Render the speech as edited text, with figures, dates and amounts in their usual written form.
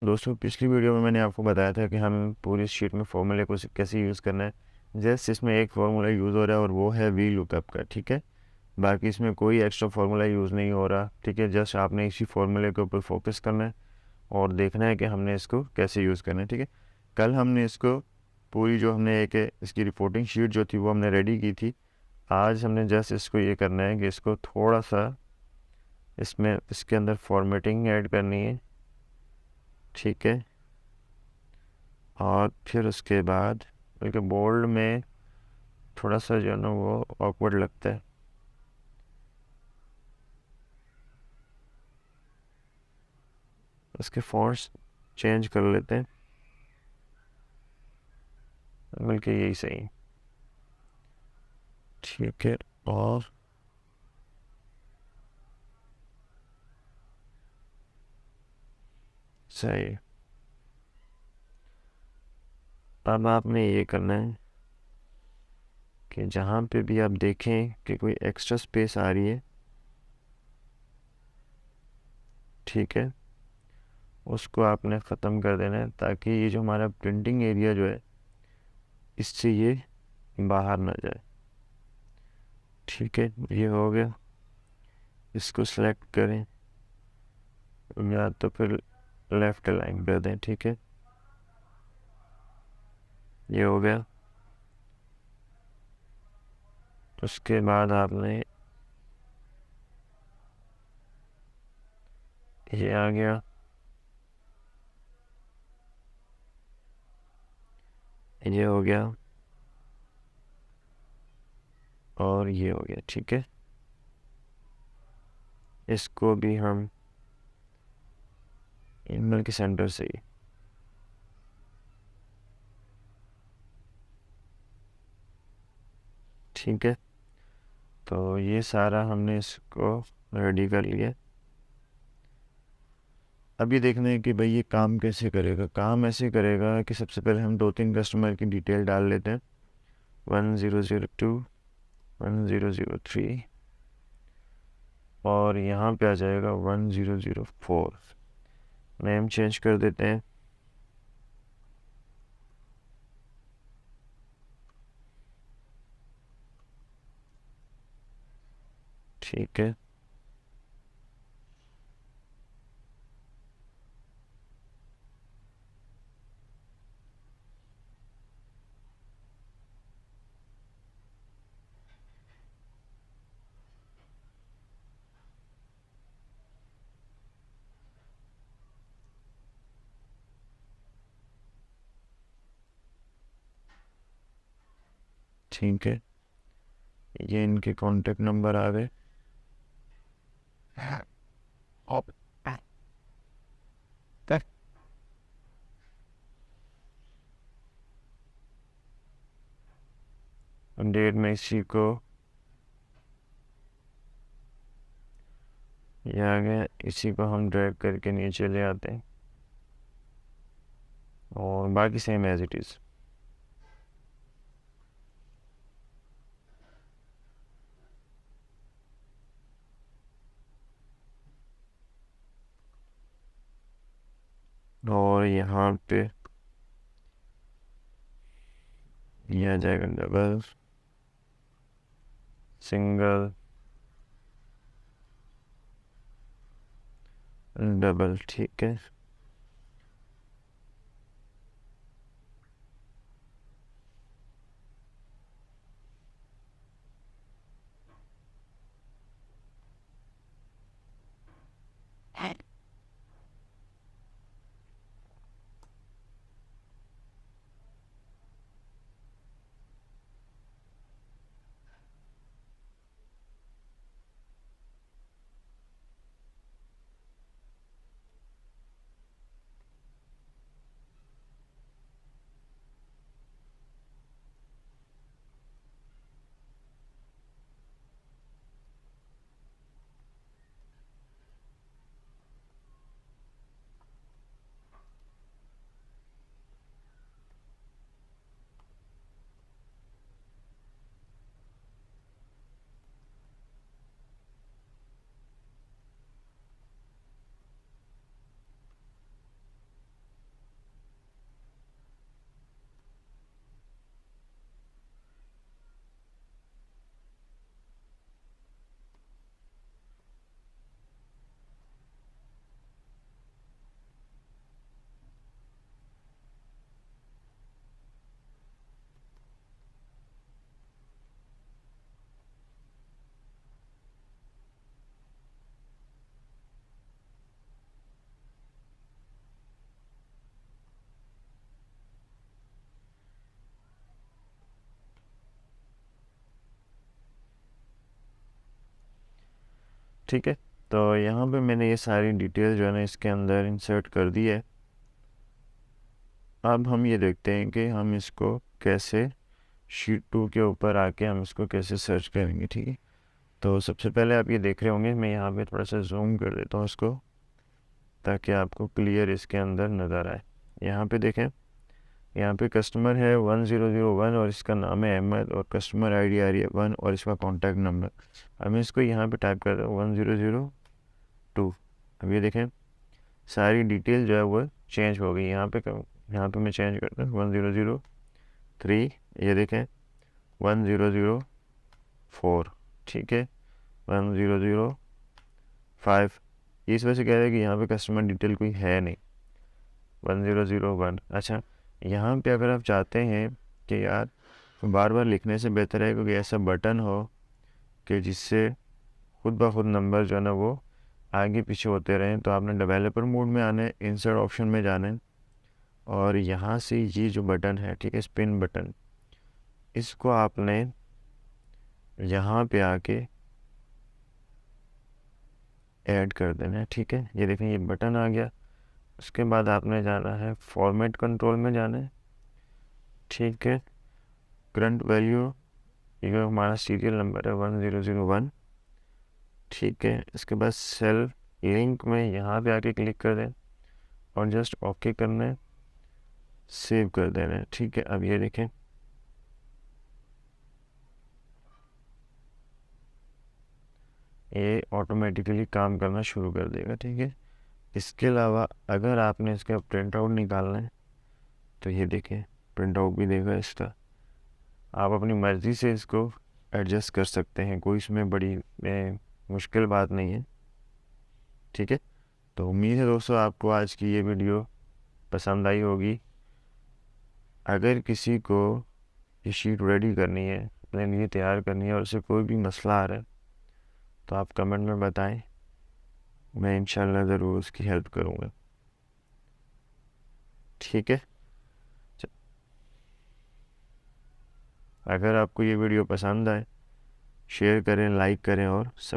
दोस्तों, पिछली वीडियो में मैंने आपको बताया था कि हम पूरी शीट में फॉर्मूले को कैसे यूज़ करना है। जस्ट इसमें एक फार्मूला यूज़ हो रहा है और वो है वी लुकअप का। ठीक है, बाकी इसमें कोई एक्स्ट्रा फार्मूला यूज़ नहीं हो रहा। ठीक है, जस्ट आपने इसी फार्मूले के ऊपर फोकस करना है और देखना है कि हमने इसको कैसे यूज़ करना है। ठीक है, कल हमने इसको पूरी जो हमने एक इसकी रिपोर्टिंग शीट जो थी वो हमने रेडी की थी। आज हमने जस्ट इसको ये करना है कि इसको थोड़ा सा इसमें इसके अंदर फॉर्मेटिंग ऐड करनी है। ठीक है, और फिर उसके बाद बल्कि बोल्ड में थोड़ा सा जो है ना वो ऑकवर्ड लगता है। उसके फॉन्ट्स चेंज कर लेते हैं, बल्कि यही सही है। ठीक है, और सही है। अब आपने ये करना है कि जहाँ पे भी आप देखें कि कोई एक्स्ट्रा स्पेस आ रही है, ठीक है, उसको आपने ख़त्म कर देना है ताकि ये जो हमारा प्रिंटिंग एरिया जो है इससे ये बाहर ना जाए। ठीक है, ये हो गया। इसको सेलेक्ट करें या तो फिर लेफ़्ट अलाइन कर दें। ठीक है, ये हो गया। उसके बाद आपने ये आ गया, ये हो गया और ये हो गया। ठीक है, इसको भी हम ईमेल के सेंटर से ही, ठीक है, तो ये सारा हमने इसको रेडी कर लिया। अब ये देखना है कि भाई ये काम कैसे करेगा। काम ऐसे करेगा कि सबसे पहले हम 2-3 कस्टमर की डिटेल डाल लेते हैं। 1002, 1003 और यहाँ पे आ जाएगा 1004। नेम चेंज कर देते हैं। ठीक है, ठीक है, ये इनके कॉन्टेक्ट नंबर आ गए। डेट में इसी को ये आ गया, इसी को हम ड्रैग करके नीचे ले आते हैं और बाकी सेम एज इट इज़। और यहाँ पे ये आ जाएगा डबल, सिंगल, डबल। ठीक है, ठीक है। तो यहाँ पे मैंने ये सारी डिटेल जो है ना इसके अंदर इंसर्ट कर दी है। अब हम ये देखते हैं कि हम इसको कैसे शीट 2 के ऊपर आके हम इसको कैसे सर्च करेंगे, ठीक है। तो सबसे पहले आप ये देख रहे होंगे, मैं यहाँ पे थोड़ा सा जूम कर देता हूँ इसको ताकि आपको क्लियर इसके अंदर नज़र आए। यहाँ पे देखें, यहाँ पे कस्टमर है 1001 और इसका नाम है अहमद और कस्टमर आईडी आ रही है 1 और इसका कॉन्टैक्ट नंबर। अब मैं इसको यहाँ पे टाइप करता हूँ 1002। अब ये देखें सारी डिटेल जो है वो चेंज हो गई। यहाँ पे मैं चेंज करता हूँ 1003, ये देखें 1004, ठीक है 1005। इस वजह से कह रहे हैं कि यहाँ पे कस्टमर डिटेल कोई है नहीं। 1001, अच्छा यहाँ पे अगर आप चाहते हैं कि यार बार बार लिखने से बेहतर है क्योंकि ऐसा बटन हो कि जिससे खुद ब खुद नंबर जो है ना वो आगे पीछे होते रहें, तो आपने डेवलपर मोड में आना है, इंसर्ट ऑप्शन में जाना है और यहाँ से ये जो बटन है, ठीक है स्पिन बटन, इसको आपने यहाँ पे आके ऐड कर देना है, ठीक है। ये देखें ये बटन आ गया। उसके बाद आपने जाना है फॉर्मेट कंट्रोल में जाना है, ठीक है। करंट वैल्यू ये हमारा सीरियल नंबर है 1001, ठीक है। इसके बाद सेल लिंक में यहाँ पे आके क्लिक कर दें और जस्ट ओके करना है, सेव कर देना है, ठीक है। अब ये देखें ये ऑटोमेटिकली काम करना शुरू कर देगा, ठीक है। इसके अलावा अगर आपने इसका प्रिंट आउट निकालना है तो ये देखें प्रिंट आउट भी देगा इसका। आप अपनी मर्ज़ी से इसको एडजस्ट कर सकते हैं, कोई इसमें बड़ी मुश्किल बात नहीं है, ठीक है। तो उम्मीद है दोस्तों आपको आज की ये वीडियो पसंद आई होगी। अगर किसी को ये शीट रेडी करनी है, अपने लिए तैयार करनी है और उससे कोई भी मसला आ रहा है तो आप कमेंट में बताएं, मैं इंशाल्लाह ज़रूर उसकी हेल्प करूँगा, ठीक है। अगर आपको ये वीडियो पसंद आए शेयर करें, लाइक करें और सब